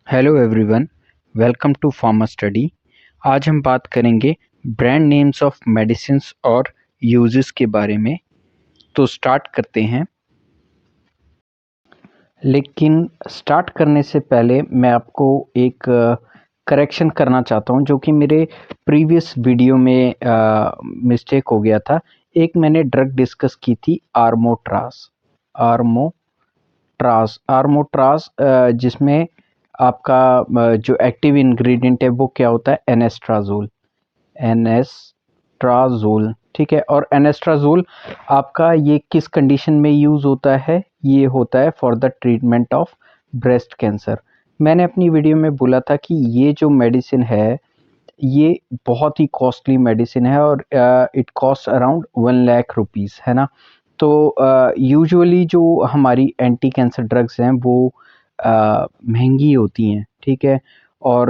Hello everyone, welcome to pharma study. आज हम बात करेंगे ब्रांड नेम्स ऑफ मेडिसिन्स और यूजेस के बारे में। तो स्टार्ट करते हैं। लेकिन स्टार्ट करने से पहले मैं आपको एक करेक्शन करना चाहता हूं, जो कि मेरे प्रीवियस वीडियो में मिस्टेक हो गया था। एक मैंने ड्रग डिस्कस की थी आर्मोट्राज, जिसमें आपका जो एक्टिव इंग्रेडिएंट है वो क्या होता है, एनेस्ट्राजोल। ठीक है, और एनेस्ट्राजोल आपका ये किस कंडीशन में यूज़ होता है? ये होता है for the treatment of breast cancer. मैंने अपनी वीडियो में बोला था कि ये जो मेडिसिन है ये बहुत ही कॉस्टली मेडिसिन है और it cost around 1 lakh rupees, है ना। तो यूजुअली जो हमारी एंटी कैंसर ड्रग्स हैं वो महंगी होती हैं, ठीक है, और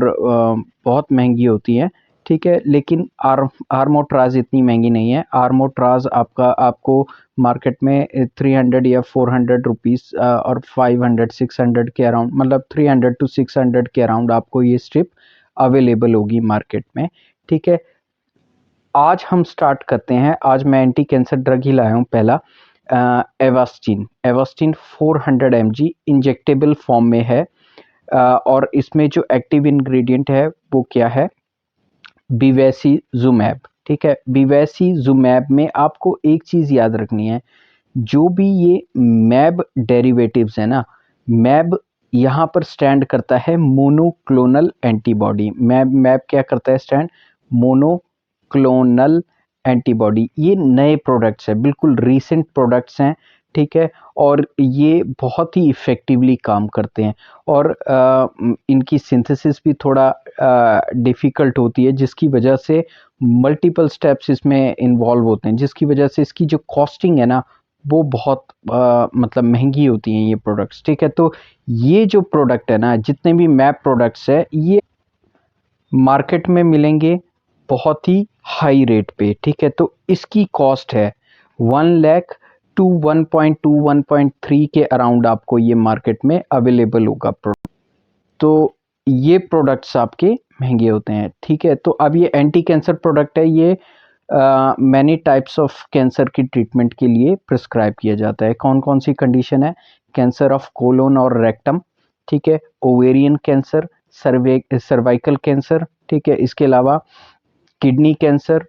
बहुत महंगी होती हैं, ठीक है। लेकिन आर्मोट्राज इतनी महंगी नहीं है। आर्मोट्राज आपको मार्केट में 300 या 400 रुपीज़ और 500 600 के अराउंड, मतलब 300 to 600 के अराउंड आपको ये स्ट्रिप अवेलेबल होगी मार्केट में, ठीक है। आज हम स्टार्ट करते हैं। आज मैं एंटी कैंसर ड्रग ही लाया हूँ पहला, एवास्टिन 400 mg इंजेक्टेबल फॉर्म में है। और इसमें जो एक्टिव इंग्रेडिएंट है वो क्या है, बिवेसिजुमैब। ठीक है, बिवेसिजुमैब में आपको एक चीज़ याद रखनी है, जो भी ये मैब डेरिवेटिव्स है ना, मैब यहाँ पर स्टैंड करता है मोनोक्लोनल एंटीबॉडी। मैब क्या करता है? Stand monoclonal antibody. ये नए प्रोडक्ट्स हैं, बिल्कुल रीसेंट प्रोडक्ट्स हैं, ठीक है, और ये बहुत ही इफ़ेक्टिवली काम करते हैं। और इनकी सिंथेसिस भी थोड़ा डिफ़िकल्ट होती है, जिसकी वजह से मल्टीपल स्टेप्स इसमें इन्वॉल्व होते हैं, जिसकी वजह से इसकी जो कॉस्टिंग है ना वो बहुत मतलब महंगी होती हैं ये प्रोडक्ट्स, ठीक है। तो ये जो प्रोडक्ट है ना, जितने भी मैप प्रोडक्ट्स है, ये मार्केट में मिलेंगे बहुत ही हाई रेट पे, ठीक है। तो इसकी कॉस्ट है 1 लाख टू 1.2 1.3 के अराउंड आपको ये मार्केट में अवेलेबल होगा प्रोडक्ट। तो ये प्रोडक्ट्स आपके महंगे होते हैं, ठीक है। तो अब ये एंटी कैंसर प्रोडक्ट है, ये मैनी टाइप्स ऑफ कैंसर की ट्रीटमेंट के लिए प्रिस्क्राइब किया जाता है। कौन कौन सी कंडीशन है? कैंसर ऑफ कोलोन और रेक्टम, ठीक है, ओवेरियन कैंसर, सर्वाइकल कैंसर, ठीक है, इसके अलावा kidney cancer,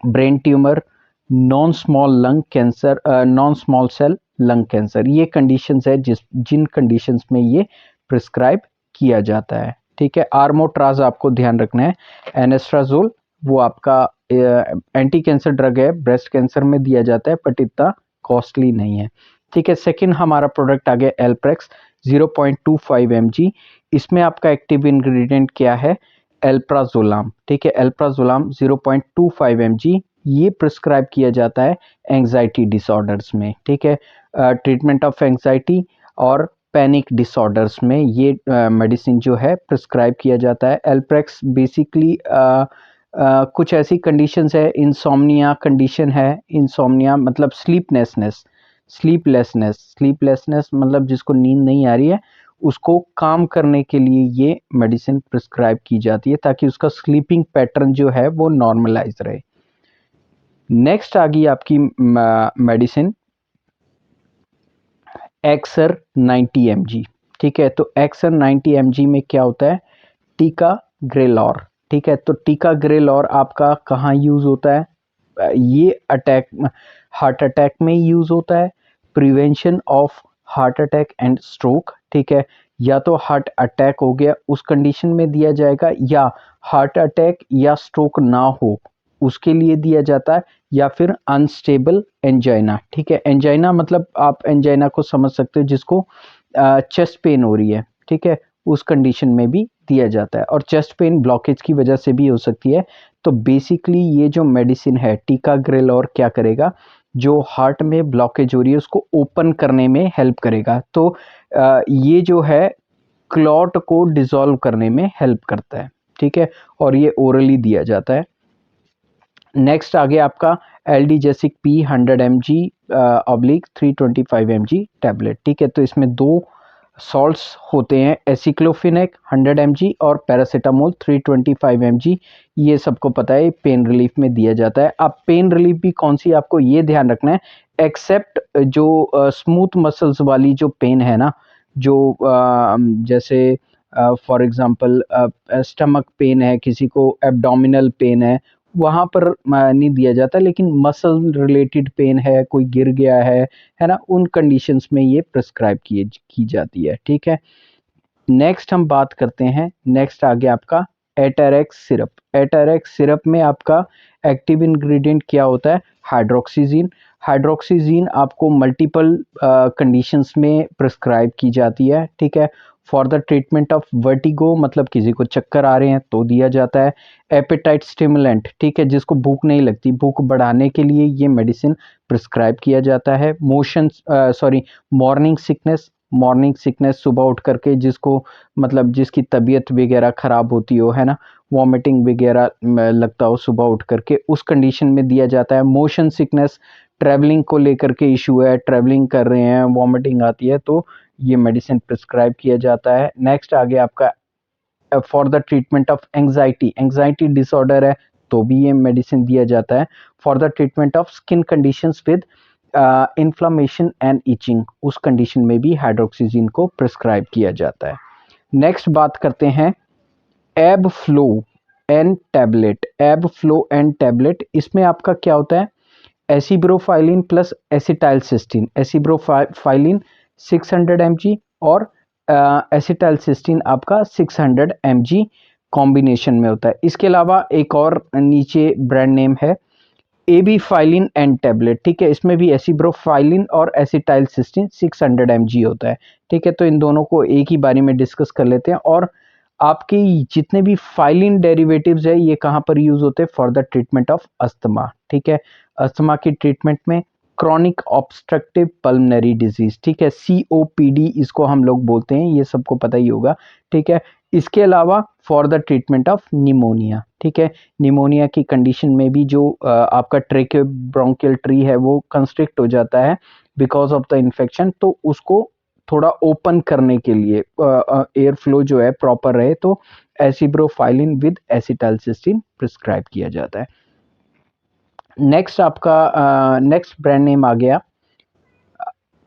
brain tumour, non small lung cancer, non small cell lung cancer. ये कंडीशंस है जिन कंडीशंस में ये प्रिस्क्राइब किया जाता है, ठीक है। आर्मोट्राज आपको ध्यान रखना है। एनेस्ट्राजोल वो आपका एंटी कैंसर ड्रग है, ब्रेस्ट कैंसर में दिया जाता है, बट इतना कॉस्टली नहीं है, ठीक है। सेकंड हमारा प्रोडक्ट आ गया एल्प्रेक्स 0.25 mg। इसमें आपका एक्टिव इंग्रेडिएंट क्या है? एल्प्राजोलाम, ठीक है। एल्प्राजोलाम 0.25 mg ये प्रिस्क्राइब किया जाता है एंजाइटी डिसऑर्डर्स में, ठीक है। ट्रीटमेंट ऑफ एंजाइटी और पैनिक डिसऑर्डर्स में ये मेडिसिन जो है प्रिस्क्राइब किया जाता है। एल्प्रेक्स बेसिकली कुछ ऐसी कंडीशंस है, इंसोम्निया कंडीशन है। इंसोम्निया मतलब स्लीपलेसनेस मतलब जिसको नींद नहीं आ रही है, उसको काम करने के लिए ये मेडिसिन प्रिस्क्राइब की जाती है, ताकि उसका स्लीपिंग पैटर्न जो है वो नॉर्मलाइज रहे। नेक्स्ट आ गई आपकी मेडिसिन एक्सर 90 mg, ठीक है। तो एक्सर 90 mg में क्या होता है? टीका ग्रेलॉर, ठीक है। तो टीका ग्रेलॉर आपका कहाँ यूज होता है? ये हार्ट अटैक में यूज होता है, prevention of heart attack and stroke, ठीक है। या तो हार्ट अटैक हो गया उस कंडीशन में दिया जाएगा, या हार्ट अटैक या स्ट्रोक ना हो उसके लिए दिया जाता है, या फिर अनस्टेबल एंजाइना, ठीक है। एंजाइना मतलब आप एंजाइना को समझ सकते हो, जिसको चेस्ट पेन हो रही है, ठीक है, उस कंडीशन में भी दिया जाता है। और चेस्ट पेन ब्लॉकेज की वजह से भी हो सकती है। तो बेसिकली ये जो मेडिसिन है टीका ग्रेलॉर क्या करेगा? जो हार्ट में ब्लॉकेज हो रही है उसको ओपन करने में हेल्प करेगा। तो ये जो है क्लॉट को डिसॉल्व करने में हेल्प करता है, ठीक है, और ये ओरली दिया जाता है। नेक्स्ट आ गया आपका एल्डीजेसिक P 100 mg oblique 325 mg tablet, ठीक है। तो इसमें दो सॉल्ट्स होते हैं एसिक्लोफिनेक 100 mg और पैरासीटामोल 325 mg। ये सबको पता है पेन रिलीफ में दिया जाता है। अब पेन रिलीफ भी कौन सी आपको ये ध्यान रखना है, एक्सेप्ट जो स्मूथ मसल्स वाली जो पेन है ना, जो जैसे फॉर एग्जांपल स्टमक पेन है, किसी को एब्डोमिनल पेन है, वहाँ पर नहीं दिया जाता, लेकिन मसल रिलेटेड पेन है, कोई गिर गया है ना, उन कंडीशंस में ये प्रिस्क्राइब की जाती है। ठीक है, नेक्स्ट हम बात करते हैं, नेक्स्ट आ गया आपका एटरेक्स सिरप। एटरेक्स सिरप में आपका एक्टिव इंग्रेडिएंट क्या होता है, हाइड्रोक्सीजीन। हाइड्रोक्सीजीन आपको मल्टीपल कंडीशंस में प्रिस्क्राइब की जाती है। ठीक है, for the treatment of vertigo, मतलब किसी को चक्कर आ रहे हैं तो दिया जाता है। एपेटाइट स्टिमुलेंट, ठीक है, जिसको भूख नहीं लगती, भूख बढ़ाने के लिए ये मेडिसिन प्रिस्क्राइब किया जाता है। मॉर्निंग सिकनेस, मॉर्निंग सिकनेस सुबह उठ करके जिसको मतलब जिसकी तबीयत वगैरह ख़राब होती हो, है ना, वॉमिटिंग वगैरह लगता हो सुबह उठ करके, उस कंडीशन में दिया जाता है। मोशन सिकनेस, ट्रैवलिंग को लेकर के इशू है, ट्रैवलिंग कर रहे हैं, वॉमिटिंग आती है, तो ये मेडिसिन प्रिस्क्राइब किया जाता है। नेक्स्ट आ गया आपका for the treatment of anxiety, anxiety disorder है तो भी ये मेडिसिन दिया जाता है। For the treatment of skin conditions with inflammation and itching, उस कंडीशन में भी हाइड्रोक्सीजीन को प्रिस्क्राइब किया जाता है। नेक्स्ट बात करते हैं एब फ्लो एंड टैबलेट। एब फ्लो एंड टैबलेट, इसमें आपका क्या होता है, एसिब्रोफाइलिन प्लस एसिटाइलसिस्टीन। एसिब्रोफाइलिन 600 mg और एसिटाइलसिस्टीन आपका 600 mg कॉम्बिनेशन में होता है। इसके अलावा एक और नीचे ब्रांड नेम है एबी फाइलिन एंड टैबलेट। ठीक है, इसमें भी एसिब्रोफाइलिन और एसिटाइलसिस्टीन 600 mg होता है। ठीक है, तो इन दोनों को एक ही बारी में डिस्कस कर लेते हैं। और आपके जितने भी फाइलिन डेरिवेटिव्स है ये कहाँ पर यूज होते हैं, for the treatment of asthma. ठीक है, अस्थमा की ट्रीटमेंट में, क्रॉनिक ऑब्स्ट्रक्टिव पल्मनरी डिजीज, ठीक है, COPD इसको हम लोग बोलते हैं, ये सबको पता ही होगा। ठीक है, इसके अलावा for the treatment of pneumonia. ठीक है, निमोनिया की कंडीशन में भी जो आपका ट्रेके ब्रोंकियल ट्री है वो कंस्ट्रिक्ट हो जाता है बिकॉज ऑफ द इन्फेक्शन, तो उसको थोड़ा ओपन करने के लिए एयर फ्लो जो है प्रॉपर रहे, तो एसिब्रोफाइलिन विद एसिटाइलसिस्टीन प्रिस्क्राइब किया जाता है। नेक्स्ट आपका नेक्स्ट ब्रांड नेम आ गया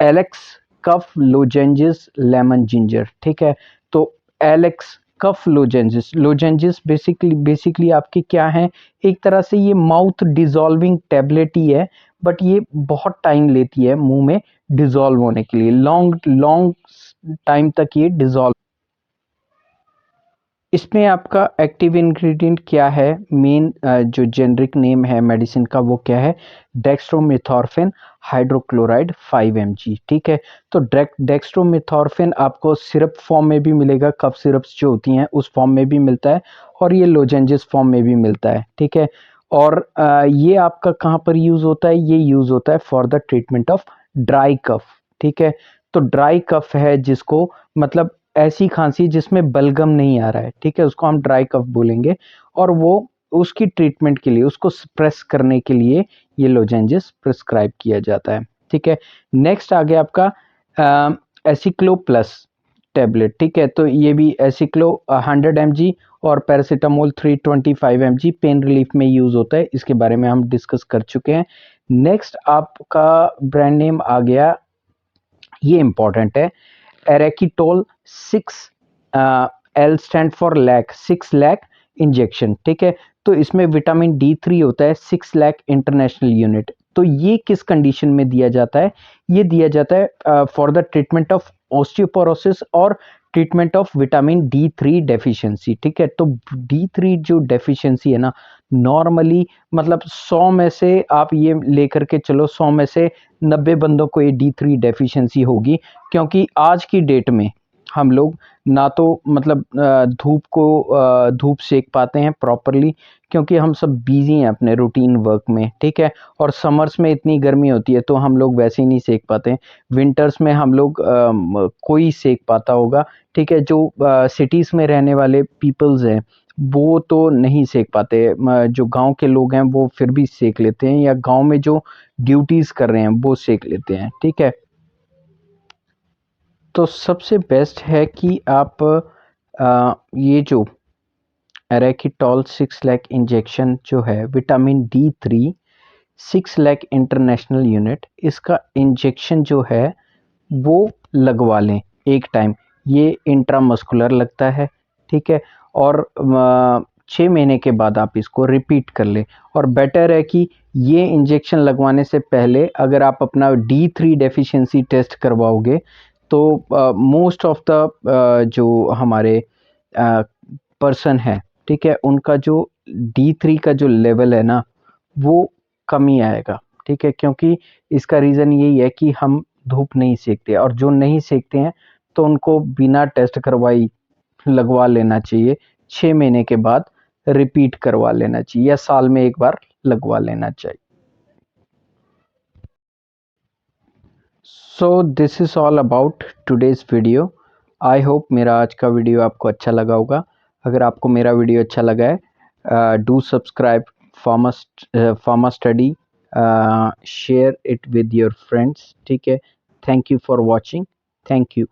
एलेक्स कफ लोजेंजिस लेमन जिंजर। ठीक है, तो एलेक्स कफ लोजेंजिस, लोजेंजिस बेसिकली आपकी क्या है, एक तरह से ये माउथ डिजॉल्विंग टैबलेट ही है, बट ये बहुत टाइम लेती है मुंह में डिजॉल्व होने के लिए, लॉन्ग लॉन्ग टाइम तक ये डिजॉल्व। इसमें आपका एक्टिव इंग्रेडिएंट क्या है, मेन जो जेनरिक नेम है मेडिसिन का वो क्या है, डेक्स्ट्रोमेथॉर्फिन हाइड्रोक्लोराइड 5 mg। ठीक है, तो डेक्स्ट्रोमेथॉर्फिन आपको सिरप फॉर्म में भी मिलेगा, कफ सिरप्स जो होती हैं उस फॉर्म में भी मिलता है, और ये लोजेंजिस फॉर्म में भी मिलता है। ठीक है, और ये आपका कहाँ पर यूज होता है, ये यूज होता है for the treatment of dry cough. ठीक है, तो ड्राई कफ है जिसको मतलब ऐसी खांसी जिसमें बलगम नहीं आ रहा है, ठीक है, उसको हम ड्राई कफ बोलेंगे, और वो उसकी ट्रीटमेंट के लिए, उसको सप्रेस करने के लिए ये लोजेंजिस प्रिस्क्राइब किया जाता है। ठीक है, नेक्स्ट आ गया आपका एसिक्लो प्लस टैबलेट। ठीक है, तो ये भी एसिक्लो 100 mg और पैरासीटामोल 325 mg पेन रिलीफ में यूज होता है, इसके बारे में हम डिस्कस कर चुके हैं। नेक्स्ट आपका ब्रांड नेम आ गया, ये इंपॉर्टेंट है, एरेकिटोल 6, L stand for lakh, 6 lakh injection. ठीक है, तो इसमें विटामिन D3 होता है 6 लाख इंटरनेशनल यूनिट। तो ये किस कंडीशन में दिया जाता है, ये दिया जाता है for the treatment of osteoporosis और treatment of vitamin D3 deficiency. ठीक है, तो D3 जो डेफिशिएंसी है ना, नॉर्मली मतलब 100 में से आप ये लेकर के चलो, 100 में से 90 बंदों को ये D3 डेफिशिएंसी होगी, क्योंकि आज की डेट में हम लोग ना तो मतलब धूप सेक पाते हैं प्रॉपरली, क्योंकि हम सब बिजी हैं अपने रूटीन वर्क में। ठीक है, और समर्स में इतनी गर्मी होती है तो हम लोग वैसे ही नहीं सेक पाते, विंटर्स में हम लोग कोई सेक पाता होगा। ठीक है, जो सिटीज़ में रहने वाले पीपल्स हैं वो तो नहीं सेक पाते, जो गांव के लोग हैं वो फिर भी सेक लेते हैं, या गांव में जो ड्यूटीज़ कर रहे हैं वो सेक लेते हैं। ठीक है, तो सबसे बेस्ट है कि आप ये जो एरेकिटॉल 6 लाख इंजेक्शन जो है vitamin D3 6 lakh international unit, इसका इंजेक्शन जो है वो लगवा लें एक टाइम। ये इंट्रामस्कुलर लगता है, ठीक है। और 6 महीने के बाद आप इसको रिपीट कर लें। और बेटर है कि ये इंजेक्शन लगवाने से पहले अगर आप अपना D3 डेफिशिएंसी टेस्ट करवाओगे तो मोस्ट ऑफ द जो हमारे पर्सन है, ठीक है, उनका जो D3 का जो लेवल है ना वो कम ही आएगा, ठीक है। क्योंकि इसका रीज़न यही है कि हम धूप नहीं सेकते, और जो नहीं सेकते हैं तो उनको बिना टेस्ट करवाई लगवा लेना चाहिए। 6 महीने के बाद रिपीट करवा लेना चाहिए, या साल में एक बार लगवा लेना चाहिए। So this is all about today's video. I hope मेरा आज का वीडियो आपको अच्छा लगा होगा। अगर आपको मेरा वीडियो अच्छा लगा है, do subscribe pharma study, share it with your friends, ठीक है। Thank you for watching. Thank you.